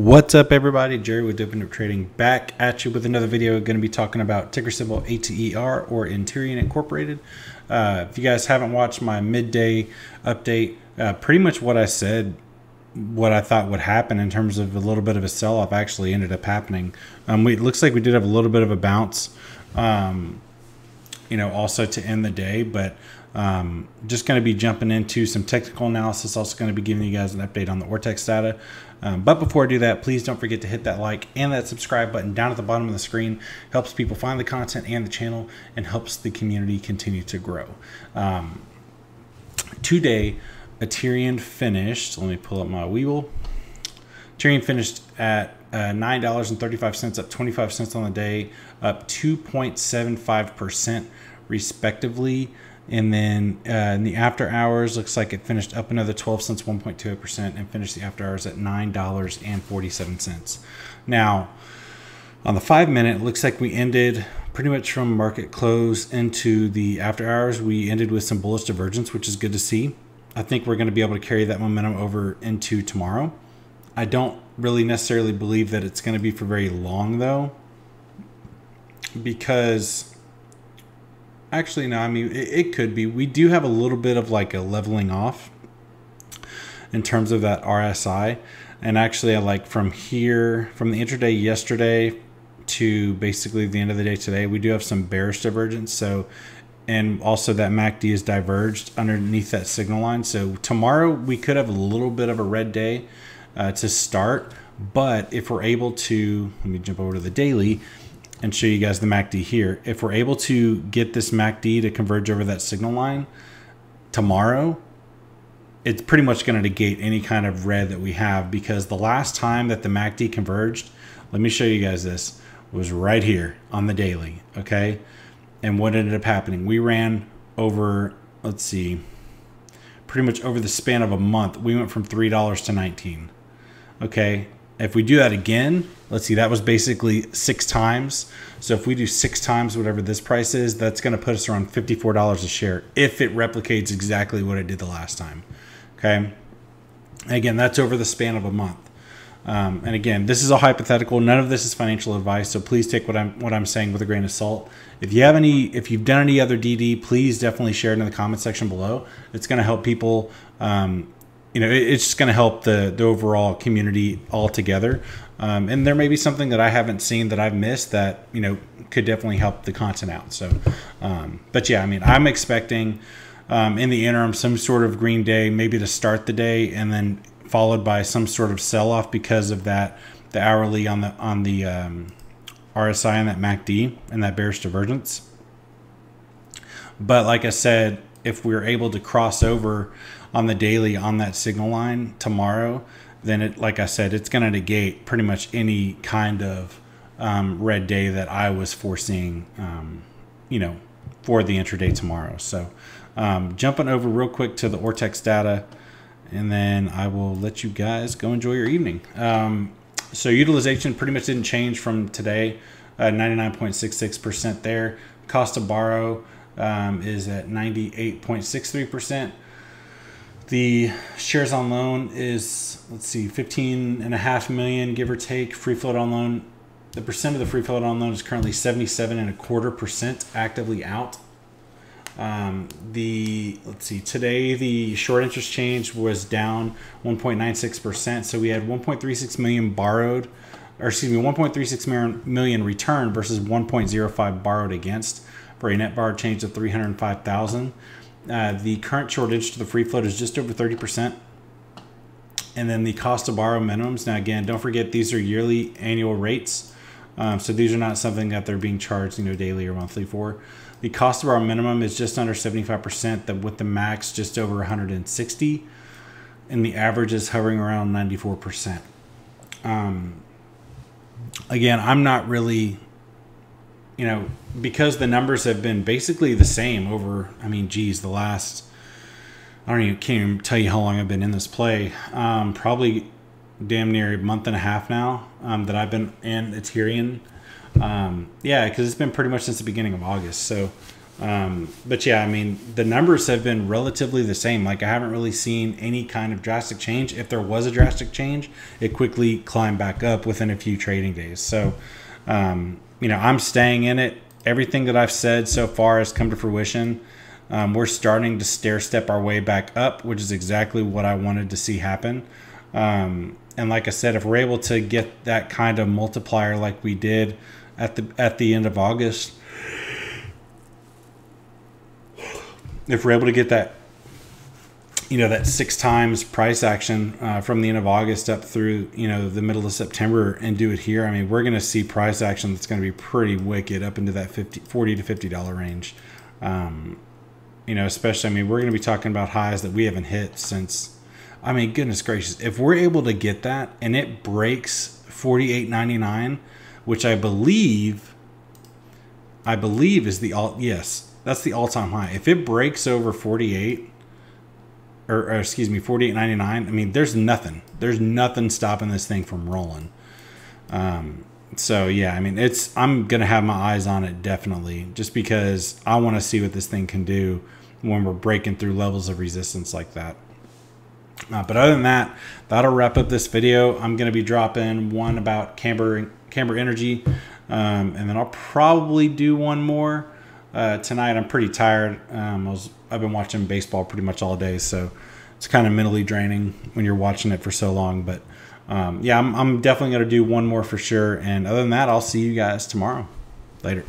What's up, everybody? Jerry with Open Up Trading back at you with another video. Going to be talking about ticker symbol ATER or Ater Incorporated. If you guys haven't watched my midday update, pretty much what I said, what I thought would happen in terms of a little bit of a sell-off actually ended up happening. It looks like we did have a little bit of a bounce, also to end the day, but just going to be jumping into some technical analysis. Also going to be giving you guys an update on the Ortex data. But before I do that, please don't forget to hit that like and that subscribe button down at the bottom of the screen. Helps people find the content and the channel and helps the community continue to grow. Today, Ater finished, let me pull up my Weeble. Ater finished at $9.35, up 25 cents on the day, up 2.75% respectively. And then in the after hours, looks like it finished up another 12 cents, 1.2%, and finished the after hours at $9.47. Now, on the 5-minute, it looks like we ended pretty much from market close into the after hours. We ended with some bullish divergence, which is good to see. I think we're going to be able to carry that momentum over into tomorrow. I don't really necessarily believe that it's going to be for very long, though, because actually, no, I mean, it could be. We do have a little bit of like a leveling off in terms of that RSI. And actually, I like from here, from the intraday yesterday to basically the end of the day today, we do have some bearish divergence. So, and also that MACD is diverged underneath that signal line. So tomorrow we could have a little bit of a red day to start. But if we're able to, let me jump over to the daily and show you guys the MACD here. If we're able to get this MACD to converge over that signal line tomorrow, it's pretty much going to negate any kind of red that we have, because the last time that the MACD converged, let me show you guys this, was right here on the daily, okay? And what ended up happening, we ran over, let's see, pretty much over the span of a month, we went from $3 to 19, okay? If we do that again, let's see, that was basically 6 times. So if we do 6 times whatever this price is, that's going to put us around $54 a share if it replicates exactly what it did the last time. Okay. Again, that's over the span of a month. And again, this is a hypothetical. None of this is financial advice, so please take what I'm saying with a grain of salt. If you've done any other DD, please definitely share it in the comment section below. It's going to help people. It's just going to help the overall community altogether. And there may be something that I haven't seen that I've missed that, could definitely help the content out. So, but yeah, I mean, I'm expecting in the interim some sort of green day, maybe to start the day, and then followed by some sort of sell-off because of that, the hourly on the RSI and that MACD and that bearish divergence. But like I said, if we're able to cross over on the daily on that signal line tomorrow, then it, like I said, it's going to negate pretty much any kind of red day that I was foreseeing, for the intraday tomorrow. So jumping over real quick to the Ortex data, and then I will let you guys go enjoy your evening. So utilization pretty much didn't change from today, 99.66% there. Cost to borrow is at 98.63%. The shares on loan is, let's see, 15.5 million, give or take. Free float on loan, the percent of the free float on loan is currently 77.25% actively out. Let's see, today the short interest change was down 1.96%. So we had 1.36 million borrowed, or excuse me, 1.36 million return versus 1.05 borrowed against, for a net borrowed change of 305,000. The current short interest to the free float is just over 30%. And then the cost to borrow minimums. Now, again, don't forget, these are yearly annual rates. So these are not something that they're being charged, daily or monthly for. The cost of our minimum is just under 75%, with the max just over 160, and the average is hovering around 94%. Again, I'm not really, because the numbers have been basically the same over, the last, can't even tell you how long I've been in this play. Probably damn near a month and a half now that I've been in Ater. Yeah, because it's been pretty much since the beginning of August. So But yeah, I mean, the numbers have been relatively the same. Like I haven't really seen any kind of drastic change. If there was a drastic change, it quickly climbed back up within a few trading days. So, you know, I'm staying in it. Everything that I've said so far has come to fruition. We're starting to stair step our way back up, which is exactly what I wanted to see happen. And like I said, if we're able to get that kind of multiplier like we did at the end of August, if we're able to get that, you know, that 6 times price action from the end of August up through, you know, the middle of September and do it here, I mean, we're going to see price action that's going to be pretty wicked up into that $40 to $50 range. You know, especially, I mean, we're going to be talking about highs that we haven't hit since, I mean, goodness gracious, if we're able to get that and it breaks $48.99, which I believe is the yes. That's the all-time high. If it breaks over 48, or excuse me, 48.99, I mean, there's nothing stopping this thing from rolling. So yeah, I mean, I'm gonna have my eyes on it definitely, just because I want to see what this thing can do when we're breaking through levels of resistance like that. But other than that, that'll wrap up this video. I'm gonna be dropping one about Camber Energy, and then I'll probably do one more. Tonight I'm pretty tired. I've been watching baseball pretty much all day, so it's kind of mentally draining when you're watching it for so long. But yeah, I'm definitely going to do one more for sure. And other than that, I'll see you guys tomorrow. Later.